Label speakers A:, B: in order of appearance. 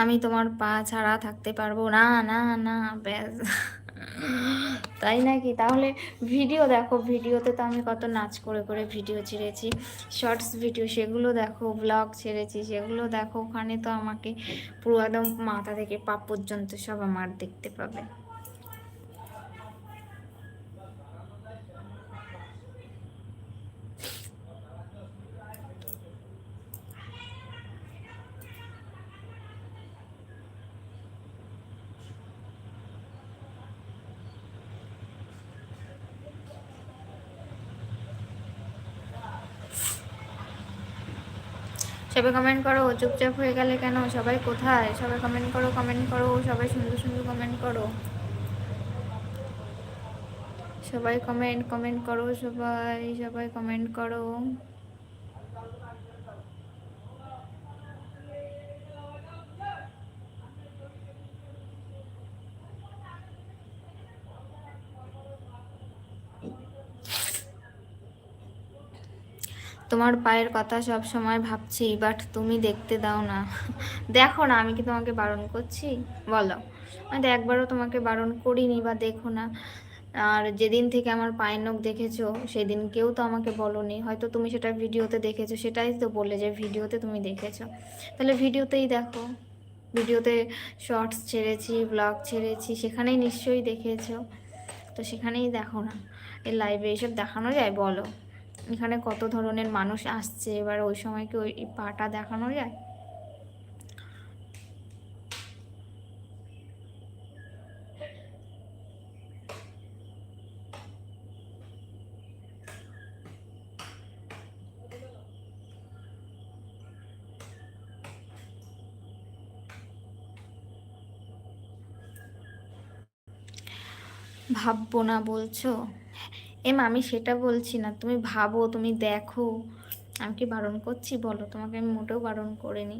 A: আমি তোমার পা ছাড়া থাকতে পারবো না, না, না, ব্যাস। তাই নাকি? তাহলে ভিডিও দেখো, ভিডিওতে তো আমি কত নাচ করে করে ভিডিও ছেড়েছি, শর্টস ভিডিও, সেগুলো দেখো, ব্লগ ছেড়েছি সেগুলো দেখো, ওখানে তো আমাকে পুরো একদম মাথা থেকে পা পর্যন্ত সব আমার দেখতে পাবে। সবাই কমেন্ট করো, চুপচাপ হয়ে গেলে কেন? সবাই কোথায়? সবাই কমেন্ট করো, কমেন্ট করো, সবাই সুন্দর সুন্দর কমেন্ট করো, সবাই কমেন্ট কমেন্ট করো, সবাই সবাই কমেন্ট করো। তোমার পায়ের কথা সব সময় ভাবছি, বাট তুমি দেখতে দাও না। দেখো না, আমি কি তোমাকে বারণ করছি? বলো, আমি তো একবারও তোমাকে বারণ করিনি, বা দেখো না। আর যেদিন থেকে আমার পায়ের নখ দেখেছো সেদিন কেউ তো আমাকে বলোনি, হয়তো তুমি সেটা ভিডিওতে দেখেছো, সেটাই তো বললে যে ভিডিওতে তুমি দেখেছো। তাহলে ভিডিওতেই দেখো, ভিডিওতে শর্টস ছেড়েছি, ব্লগ ছেড়েছি, সেখানেই নিশ্চয়ই দেখেছো। তো সেখানেই দেখো না, এই লাইভে এসব দেখানো যায় বলো? এখানে কত ধরনের মানুষ আসছে, এবার ওই সময় কি ওই পাটা দেখানো যায়? ভাববো না বলছো? আমি সেটা বলছি না, তুমি ভাবো, তুমি দেখো। আমি কি বারণ করছি বলো? তোমাকে আমি মোটেও বারণ করিনি।